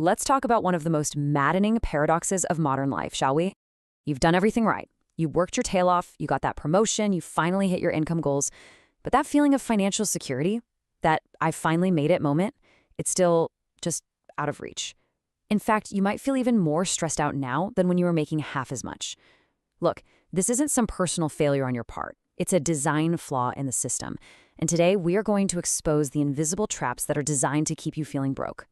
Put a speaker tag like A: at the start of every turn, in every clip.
A: Let's talk about one of the most maddening paradoxes of modern life, shall we? You've done everything right. You worked your tail off, you got that promotion, you finally hit your income goals. But that feeling of financial security, that I finally made it moment, it's still just out of reach. In fact, you might feel even more stressed out now than when you were making half as much. Look, this isn't some personal failure on your part. It's a design flaw in the system. And today, we are going to expose the invisible traps that are designed to keep you feeling broke.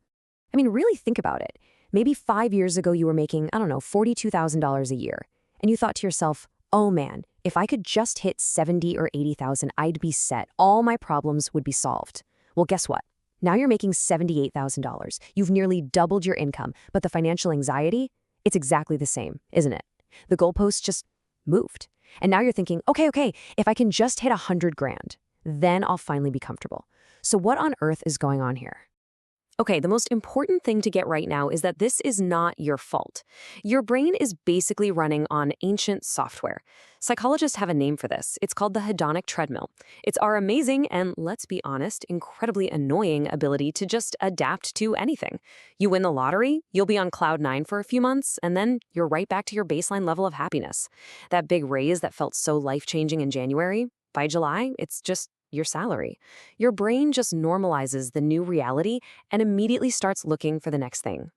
B: I mean, really think about it. Maybe 5 years ago you were making, $42,000 a year. And you thought to yourself, oh man, if I could just hit 70 or 80,000, I'd be set. All my problems would be solved. Well, guess what? Now you're making $78,000. You've nearly doubled your income, but the financial anxiety, it's exactly the same, isn't it? The goalposts just moved. And now you're thinking, okay, if I can just hit 100 grand, then I'll finally be comfortable. So what on earth is going on here? Okay, the most important thing to get right now is that this is not your fault. Your brain is basically running on ancient software. Psychologists have a name for this. It's called the hedonic treadmill. It's our amazing and, let's be honest, incredibly annoying ability to just adapt to anything. You win the lottery, you'll be on cloud 9 for a few months, and then you're right back to your baseline level of happiness. That big raise that felt so life-changing in January, by July, it's just your salary. Your brain just normalizes the new reality and immediately starts looking for the next thing.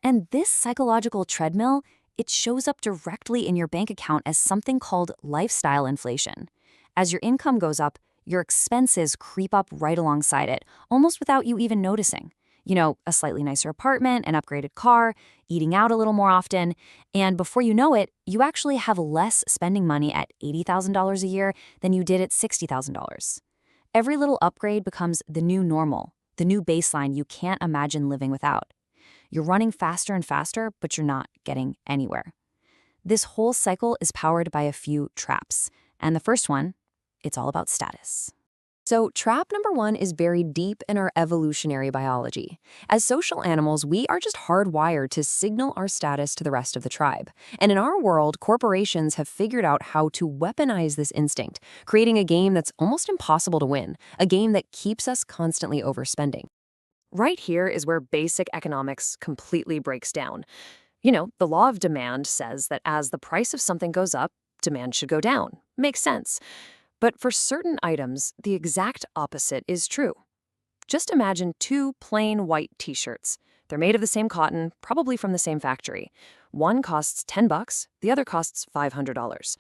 A: And this psychological treadmill, it shows up directly in your bank account as something called lifestyle inflation. As your income goes up, your expenses creep up right alongside it, almost without you even noticing. You know, a slightly nicer apartment, an upgraded car, eating out a little more often, and before you know it, you actually have less spending money at $80,000 a year than you did at $60,000. Every little upgrade becomes the new normal, the new baseline you can't imagine living without. You're running faster and faster, but you're not getting anywhere. This whole cycle is powered by a few traps, and the first one, it's all about status.
B: So trap number 1 is buried deep in our evolutionary biology. As social animals, we are just hardwired to signal our status to the rest of the tribe. And in our world, corporations have figured out how to weaponize this instinct, creating a game that's almost impossible to win, a game that keeps us constantly overspending. Right here is where basic economics completely breaks down. You know, the law of demand says that as the price of something goes up, demand should go down. Makes sense. But for certain items, the exact opposite is true. Just imagine 2 plain white t-shirts. They're made of the same cotton, probably from the same factory. One costs $10, the other costs $500.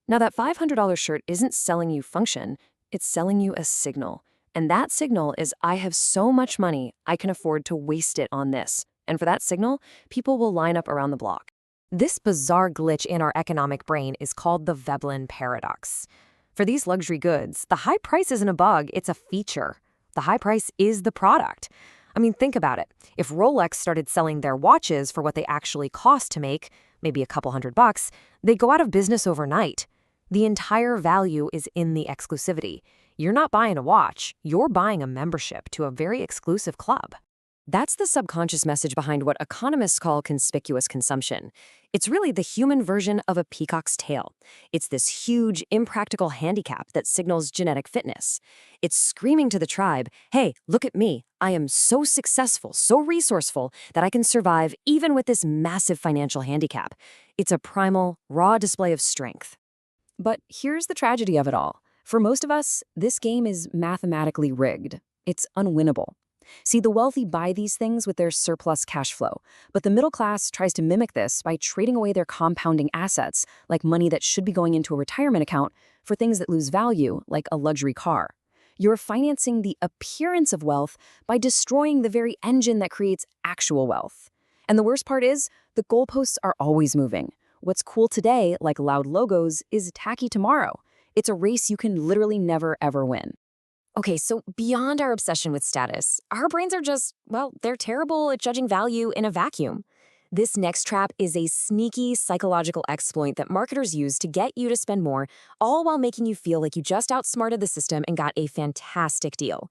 B: Now that $500 shirt isn't selling you function, it's selling you a signal. And that signal is, I have so much money, I can afford to waste it on this. And for that signal, people will line up around the block. This bizarre glitch in our economic brain is called the Veblen paradox. For these luxury goods, the high price isn't a bug, it's a feature. The high price is the product. I mean, think about it. If Rolex started selling their watches for what they actually cost to make, maybe a couple $100, they'd go out of business overnight. The entire value is in the exclusivity. You're not buying a watch, you're buying a membership to a very exclusive club. That's the subconscious message behind what economists call conspicuous consumption. It's really the human version of a peacock's tail. It's this huge, impractical handicap that signals genetic fitness. It's screaming to the tribe, hey, look at me. I am so successful, so resourceful that I can survive even with this massive financial handicap. It's a primal, raw display of strength. But here's the tragedy of it all. For most of us, this game is mathematically rigged. It's unwinnable. See, the wealthy buy these things with their surplus cash flow, but the middle class tries to mimic this by trading away their compounding assets, like money that should be going into a retirement account, for things that lose value, like a luxury car. You're financing the appearance of wealth by destroying the very engine that creates actual wealth. And the worst part is, the goalposts are always moving. What's cool today, like loud logos, is tacky tomorrow. It's a race you can literally never, ever win. Okay, so beyond our obsession with status, our brains are just, well, they're terrible at judging value in a vacuum. This next trap is a sneaky psychological exploit that marketers use to get you to spend more, all while making you feel like you just outsmarted the system and got a fantastic deal.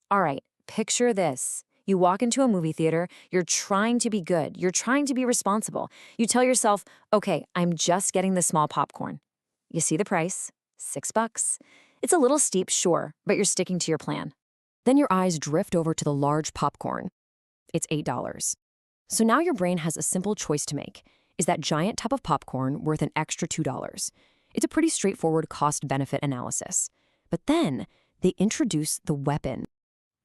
B: All right, picture this. You walk into a movie theater, you're trying to be good, you're trying to be responsible. You tell yourself, okay, I'm just getting the small popcorn. You see the price, $6. It's a little steep, sure, but you're sticking to your plan. Then your eyes drift over to the large popcorn. It's $8. So now your brain has a simple choice to make. Is that giant tub of popcorn worth an extra $2? It's a pretty straightforward cost-benefit analysis. But then they introduce the weapon.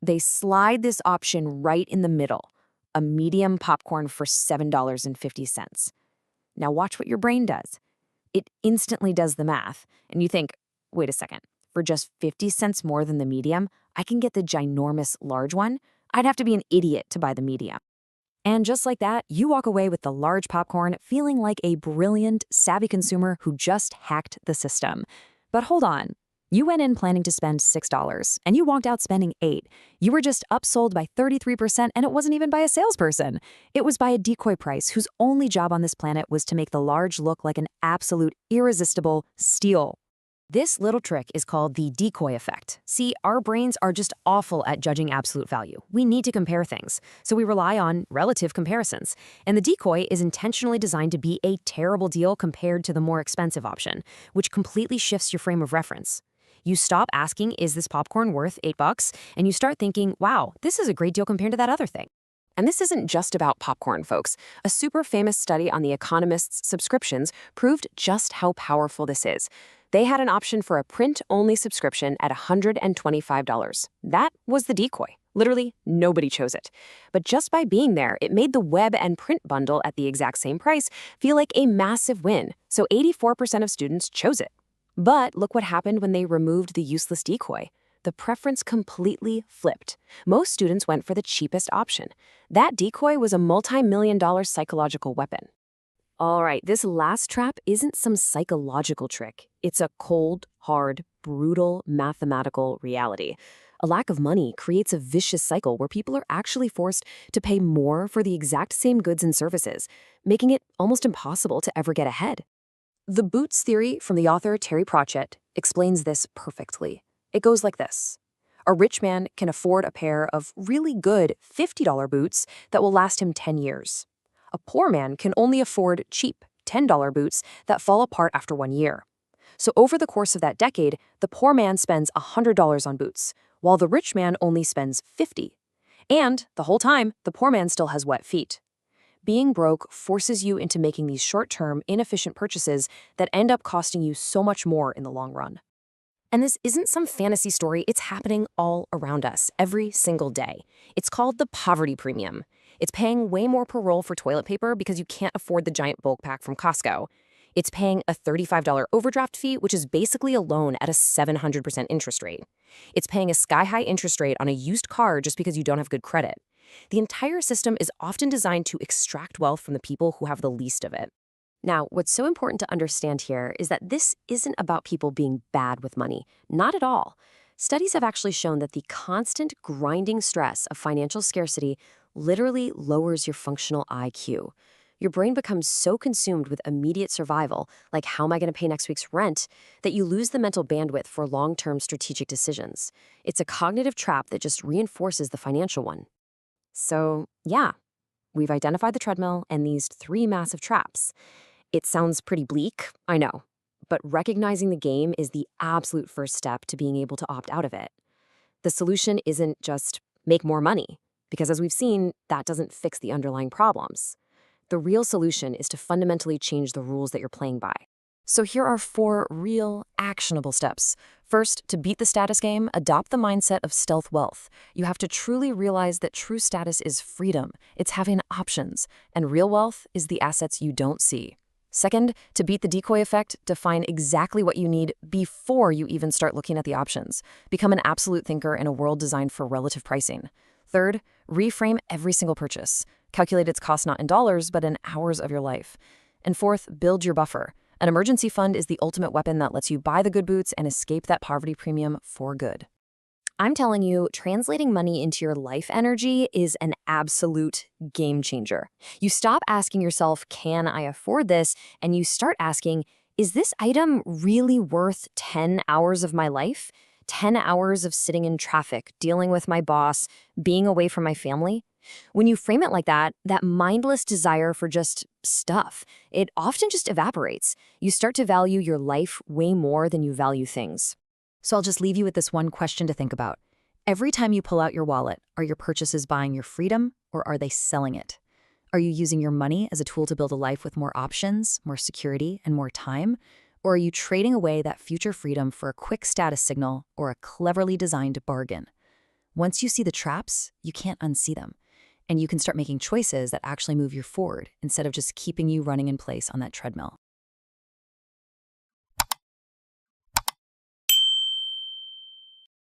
B: They slide this option right in the middle, a medium popcorn for $7.50. Now watch what your brain does. It instantly does the math, and you think, wait a second, for just 50 cents more than the medium, I can get the ginormous large one? I'd have to be an idiot to buy the medium. And just like that, you walk away with the large popcorn feeling like a brilliant, savvy consumer who just hacked the system. But hold on. You went in planning to spend $6, and you walked out spending $8. You were just upsold by 33%, and it wasn't even by a salesperson. It was by a decoy price whose only job on this planet was to make the large look like an absolute irresistible steal. This little trick is called the decoy effect. See, our brains are just awful at judging absolute value. We need to compare things, so we rely on relative comparisons. And the decoy is intentionally designed to be a terrible deal compared to the more expensive option, which completely shifts your frame of reference. You stop asking, is this popcorn worth $8? And you start thinking, wow, this is a great deal compared to that other thing. And this isn't just about popcorn, folks. A super famous study on The Economist's subscriptions proved just how powerful this is. They had an option for a print-only subscription at $125. That was the decoy. Literally, nobody chose it. But just by being there, it made the web and print bundle at the exact same price feel like a massive win. So 84% of students chose it. But look what happened when they removed the useless decoy. The preference completely flipped. Most students went for the cheapest option. That decoy was a multi-million-dollar psychological weapon. All right, this last trap isn't some psychological trick. It's a cold, hard, brutal, mathematical reality. A lack of money creates a vicious cycle where people are actually forced to pay more for the exact same goods and services, making it almost impossible to ever get ahead. The boots theory from the author Terry Pratchett explains this perfectly. It goes like this. A rich man can afford a pair of really good $50 boots that will last him 10 years. A poor man can only afford cheap $10 boots that fall apart after 1 year. So over the course of that decade, the poor man spends $100 on boots, while the rich man only spends $50. And the whole time, the poor man still has wet feet. Being broke forces you into making these short-term, inefficient purchases that end up costing you so much more in the long run. And this isn't some fantasy story, it's happening all around us, every single day. It's called the poverty premium. It's paying way more per roll for toilet paper because you can't afford the giant bulk pack from Costco. It's paying a $35 overdraft fee, which is basically a loan at a 700% interest rate. It's paying a sky-high interest rate on a used car just because you don't have good credit. The entire system is often designed to extract wealth from the people who have the least of it. Now, what's so important to understand here is that this isn't about people being bad with money. Not at all. Studies have actually shown that the constant grinding stress of financial scarcity literally lowers your functional IQ. Your brain becomes so consumed with immediate survival, like how am I going to pay next week's rent, that you lose the mental bandwidth for long-term strategic decisions. It's a cognitive trap that just reinforces the financial one. So, yeah, we've identified the treadmill and these 3 massive traps. It sounds pretty bleak, I know, but recognizing the game is the absolute first step to being able to opt out of it. The solution isn't just make more money, because as we've seen, that doesn't fix the underlying problems. The real solution is to fundamentally change the rules that you're playing by. So here are 4 real, actionable steps. First, to beat the status game, adopt the mindset of stealth wealth. You have to truly realize that true status is freedom. It's having options. And real wealth is the assets you don't see. Second, to beat the decoy effect, define exactly what you need before you even start looking at the options. Become an absolute thinker in a world designed for relative pricing. Third, reframe every single purchase. Calculate its cost not in dollars, but in hours of your life. And fourth, build your buffer. An emergency fund is the ultimate weapon that lets you buy the good boots and escape that poverty premium for good. I'm telling you, translating money into your life energy is an absolute game changer. You stop asking yourself, can I afford this? And you start asking, is this item really worth 10 hours of my life? 10 hours of sitting in traffic, dealing with my boss, being away from my family? When you frame it like that mindless desire for just stuff, it often just evaporates. You start to value your life way more than you value things. So I'll just leave you with this one question to think about. Every time you pull out your wallet, are your purchases buying your freedom or are they selling it?
A: Are you using your money as a tool to build a life with more options, more security, and more time? Or are you trading away that future freedom for a quick status signal or a cleverly designed bargain? Once you see the traps, you can't unsee them. And you can start making choices that actually move you forward instead of just keeping you running in place on that treadmill.